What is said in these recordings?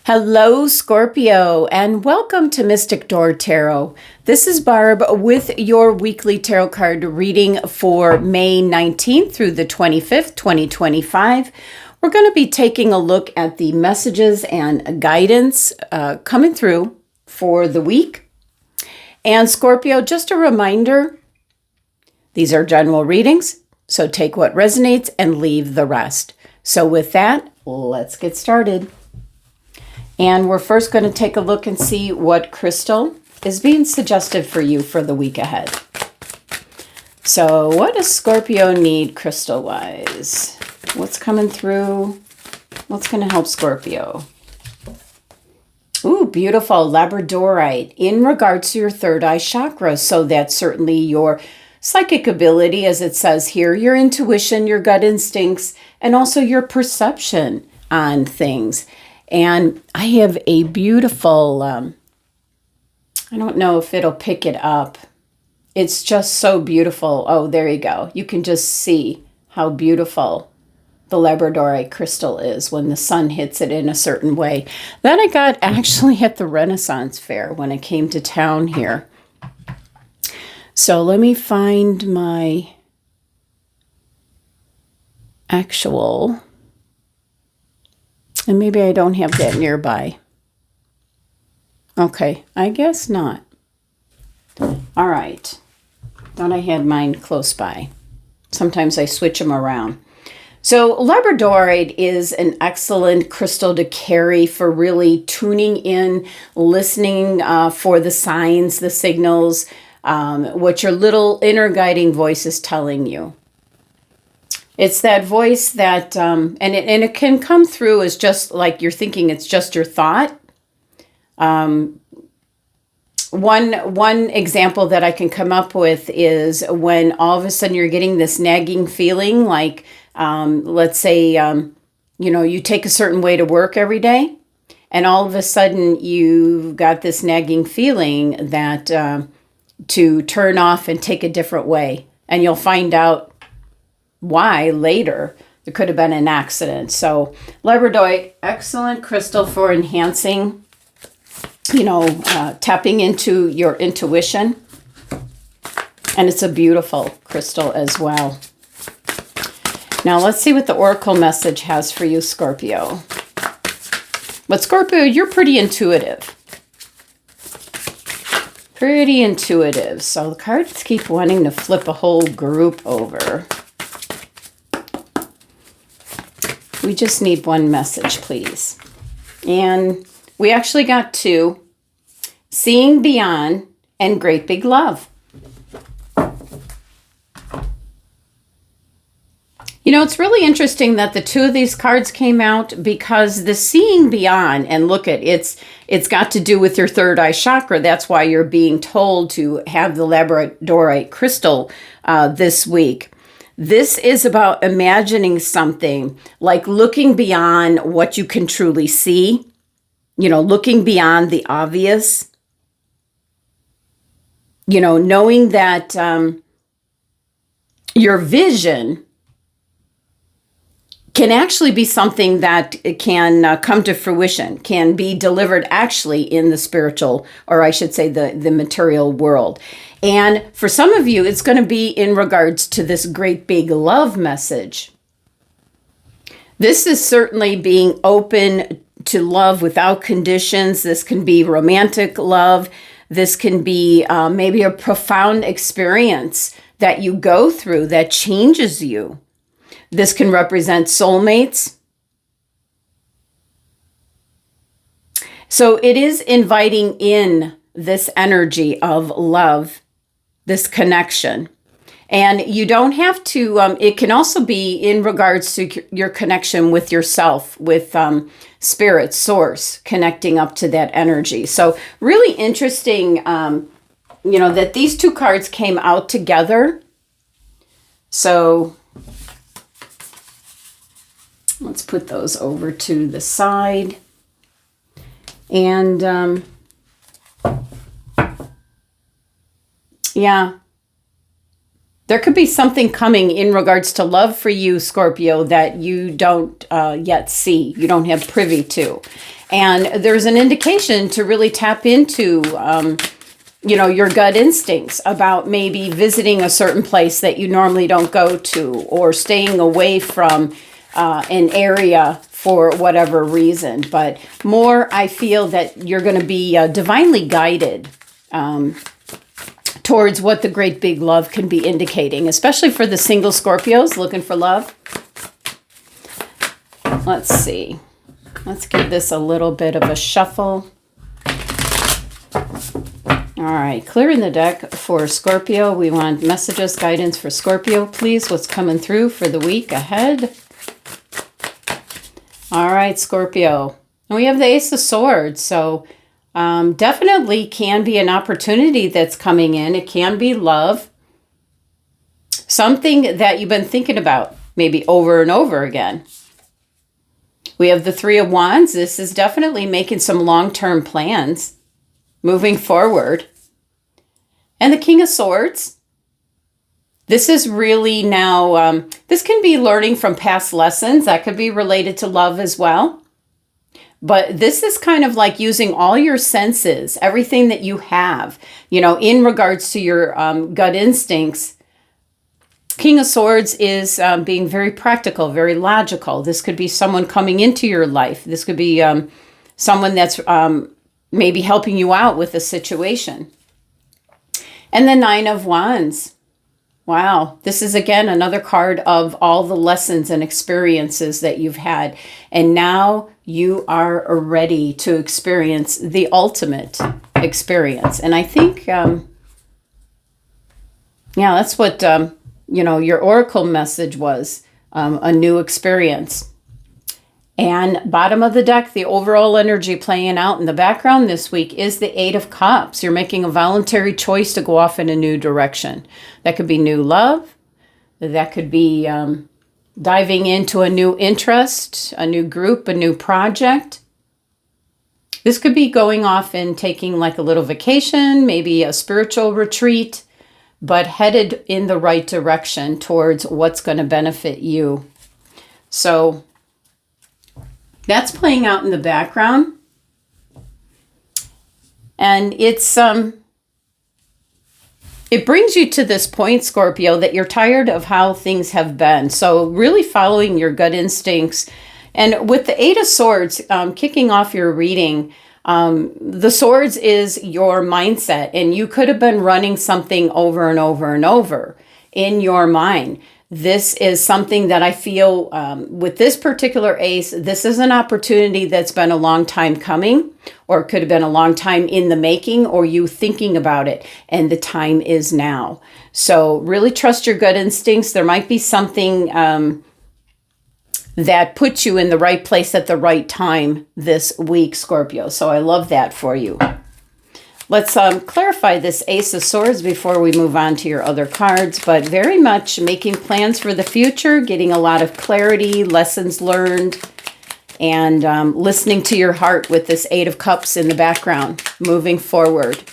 Hello, Scorpio, and welcome to Mystic Door Tarot. This is Barb with your weekly tarot card reading for May 19th through the 25th, 2025. We're going to be taking a look at the messages and guidance coming through for the week. And Scorpio, just a reminder, these are general readings, so take what resonates and leave the rest. So with that, let's get started. And we're first going to take a look and see what crystal is being suggested for you for the week ahead. So what does Scorpio need crystal-wise? What's coming through? What's going to help Scorpio? Ooh, beautiful labradorite in regards to your third eye chakra. So that's certainly your psychic ability, as it says here, your intuition, your gut instincts, and also your perception on things. And I have a beautiful, I don't know if it'll pick it up. It's just so beautiful. Oh, there you go. You can just see how beautiful the labradorite crystal is when the sun hits it in a certain way. That I got actually at the Renaissance Fair when I came to town here. So let me find my actual... And maybe I don't have that nearby. Okay, I guess not. All right. Thought I had mine close by. Sometimes I switch them around. So labradorite is an excellent crystal to carry for really tuning in, listening for the signs, the signals, what your little inner guiding voice is telling you. It's that voice that, and it can come through as just like you're thinking it's just your thought. One example that I can come up with is when all of a sudden you're getting this nagging feeling, like, let's say, you take a certain way to work every day, and all of a sudden you've got this nagging feeling that to turn off and take a different way, and you'll find out why later. There could have been an accident. So labradorite, excellent crystal for enhancing, tapping into your intuition. And it's a beautiful crystal as well. Now let's see what the oracle message has for you, Scorpio. But Scorpio, you're pretty intuitive. Pretty intuitive. So the cards keep wanting to flip a whole group over. We just need one message, please. And we actually got two. Seeing Beyond and Great Big Love. It's really interesting that the two of these cards came out because the Seeing Beyond, and look at it's got to do with your third eye chakra. That's why you're being told to have the labradorite crystal this week. This is about imagining something, like looking beyond what you can truly see, looking beyond the obvious, knowing that your vision can actually be something that can come to fruition, can be delivered actually in the spiritual, or I should say the material world. And for some of you, it's going to be in regards to this great big love message. This is certainly being open to love without conditions. This can be romantic love. This can be maybe a profound experience that you go through that changes you. This can represent soulmates. So it is inviting in this energy of love, this connection. And you don't have to, it can also be in regards to your connection with yourself, with spirit, source, connecting up to that energy. So really interesting, that these two cards came out together. So let's put those over to the side. And yeah, There could be something coming in regards to love for you, Scorpio, that you don't yet see, you don't have privy to. And there's an indication to really tap into, you know, your gut instincts about maybe visiting a certain place that you normally don't go to, or staying away from an area for whatever reason. But more, I feel that you're going to be divinely guided towards what the great big love can be indicating, especially for the single Scorpios looking for love. Let's see. Let's give this a little bit of a shuffle. All right, clearing the deck for Scorpio. We want messages, guidance for Scorpio, please. What's coming through for the week ahead? All right, Scorpio. And we have the Ace of Swords, so definitely can be an opportunity that's coming in. It can be love. Something that you've been thinking about, maybe over and over again. We have the Three of Wands. This is definitely making some long-term plans, moving forward. And the King of Swords. This is really now, this can be learning from past lessons. That could be related to love as well. But this is kind of like using all your senses, everything that you have, you know, in regards to your gut instincts. King of Swords is being very practical, very logical. This could be someone coming into your life. This could be someone that's maybe helping you out with a situation. And the Nine of Wands. Wow, this is again another card of all the lessons and experiences that you've had. And now you are ready to experience the ultimate experience. And I think, yeah, that's what, you know, your oracle message was, a new experience. And bottom of the deck, the overall energy playing out in the background this week is the Eight of Cups. You're making a voluntary choice to go off in a new direction. That could be new love. That could be diving into a new interest, a new group, a new project. This could be going off and taking like a little vacation, maybe a spiritual retreat, but headed in the right direction towards what's going to benefit you. So that's playing out in the background. And it's it brings you to this point, Scorpio, that you're tired of how things have been. So really following your gut instincts. And with the Eight of Swords, kicking off your reading, the swords is your mindset. And you could have been running something over and over and over in your mind. This is something that I feel with this particular ace, this is an opportunity that's been a long time coming, or it could have been a long time in the making, or you thinking about it, and the time is now. So really trust your gut instincts. There might be something that puts you in the right place at the right time this week, Scorpio. So I love that for you. Let's clarify this Ace of Swords before we move on to your other cards, but very much making plans for the future, getting a lot of clarity, lessons learned, and listening to your heart with this Eight of Cups in the background, moving forward.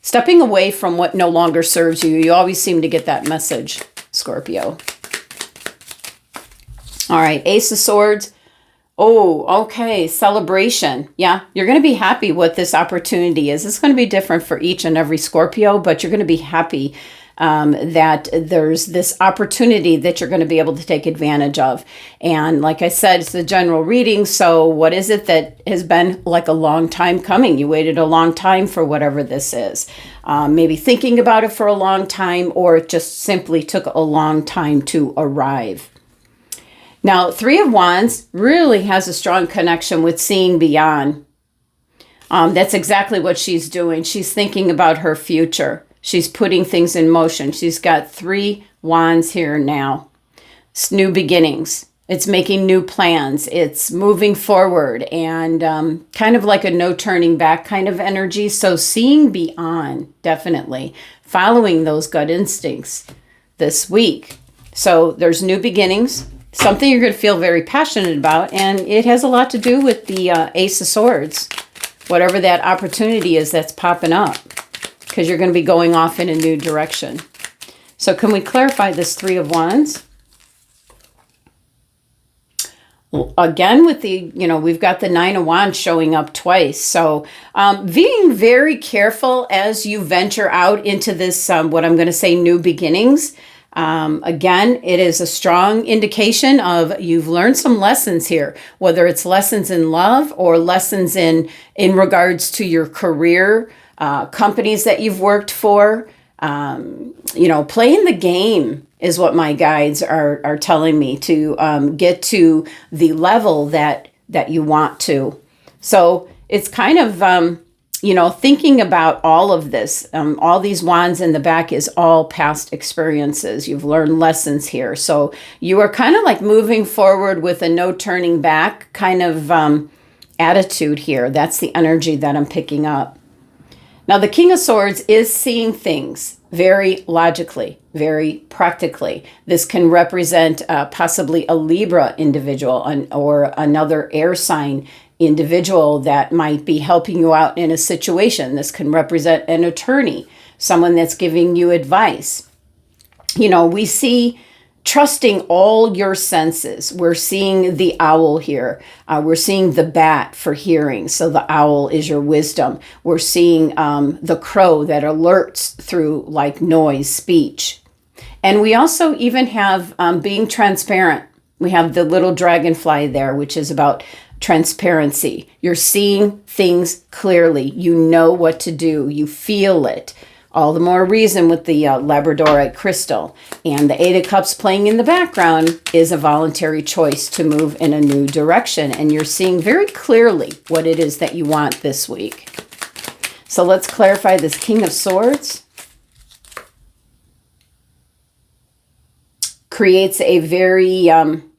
Stepping away from what no longer serves you. You always seem to get that message, Scorpio. All right, Ace of Swords. Oh, okay. Celebration. Yeah, you're going to be happy what this opportunity is. It's going to be different for each and every Scorpio, but you're going to be happy that there's this opportunity that you're going to be able to take advantage of. And like I said, it's the general reading. So what is it that has been like a long time coming? You waited a long time for whatever this is. Maybe thinking about it for a long time, or it just simply took a long time to arrive. Now, Three of Wands really has a strong connection with seeing beyond. That's exactly what she's doing. She's thinking about her future. She's putting things in motion. She's got 3 wands here now. It's new beginnings. It's making new plans. It's moving forward and kind of like a no turning back kind of energy. So seeing beyond, definitely. Following those gut instincts this week. So there's new beginnings. Something you're going to feel very passionate about, and it has a lot to do with the Ace of Swords, whatever that opportunity is that's popping up, because you're going to be going off in a new direction. So can we clarify this Three of Wands? Again, with the, we've got the Nine of Wands showing up twice. So being very careful as you venture out into this, what I'm going to say, new beginnings. Again, it is a strong indication of you've learned some lessons here, whether it's lessons in love or lessons in regards to your career, companies that you've worked for. Playing the game is what my guides are telling me to get to the level that you want to. So it's kind of, thinking about all of this. All these wands in the back is all past experiences. You've learned lessons here. So you are kind of like moving forward with a no turning back kind of attitude here. That's the energy that I'm picking up. Now, the King of Swords is seeing things very logically, very practically. This can represent possibly a Libra individual or another air sign individual that might be helping you out in a situation. This can represent an attorney, someone that's giving you advice. We see trusting all your senses. We're seeing the owl here. We're seeing the bat for hearing. So the owl is your wisdom. We're seeing the crow that alerts through like noise, speech. And we also even have being transparent. We have the little dragonfly there, which is about transparency. You're seeing things clearly. You know what to do. You feel it. All the more reason with the labradorite crystal. And the Eight of Cups playing in the background is a voluntary choice to move in a new direction. And you're seeing very clearly what it is that you want this week. So let's clarify this King of Swords. Creates a very,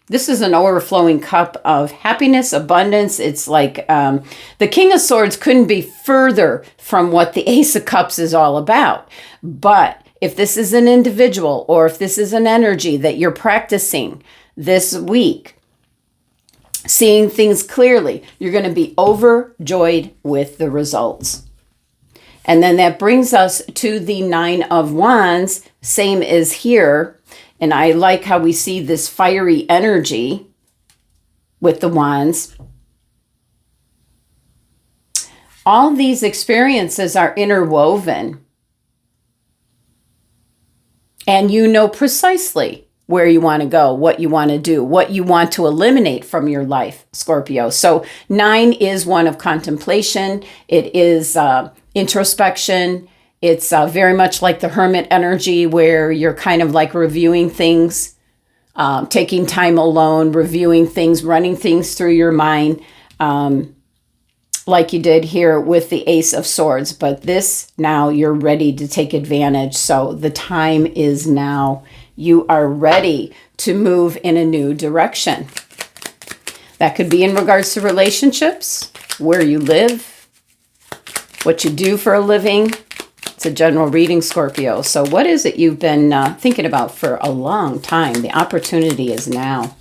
this is an overflowing cup of happiness, abundance. It's like the King of Swords couldn't be further from what the Ace of Cups is all about. But if this is an individual or if this is an energy that you're practicing this week, seeing things clearly, you're going to be overjoyed with the results. And then that brings us to the Nine of Wands, same as here. And I like how we see this fiery energy with the wands. All these experiences are interwoven. And you know precisely where you want to go, what you want to do, what you want to eliminate from your life, Scorpio. So 9 is one of contemplation. It is introspection. It's very much like the Hermit energy where you're kind of like reviewing things, taking time alone, reviewing things, running things through your mind, like you did here with the Ace of Swords. But this, now you're ready to take advantage. So the time is now. You are ready to move in a new direction. That could be in regards to relationships, where you live, what you do for a living. It's a general reading, Scorpio. So what is it you've been thinking about for a long time? The opportunity is now.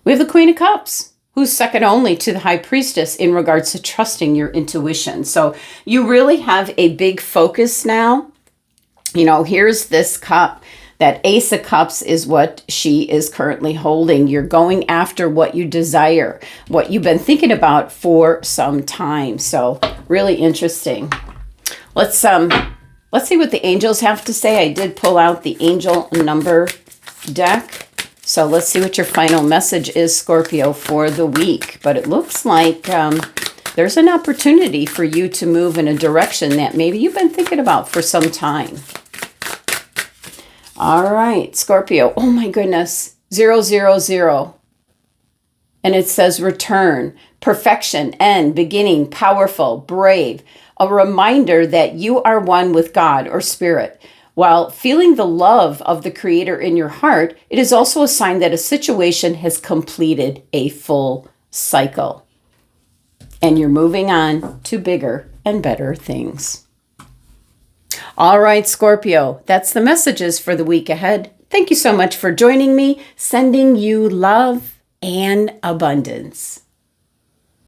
We have the Queen of Cups, who's second only to the High Priestess in regards to trusting your intuition. So you really have a big focus now. Here's this cup. That Ace of Cups is what she is currently holding. You're going after what you desire, what you've been thinking about for some time. So really interesting. Let's see what the angels have to say. I did pull out the angel number deck. So let's see what your final message is, Scorpio, for the week. But it looks like there's an opportunity for you to move in a direction that maybe you've been thinking about for some time. All right, Scorpio. Oh my goodness. 000. And it says return, perfection, end, beginning, powerful, brave. A reminder that you are one with God or Spirit. While feeling the love of the Creator in your heart, it is also a sign that a situation has completed a full cycle. And you're moving on to bigger and better things. All right, Scorpio, that's the messages for the week ahead. Thank you so much for joining me. Sending you love and abundance.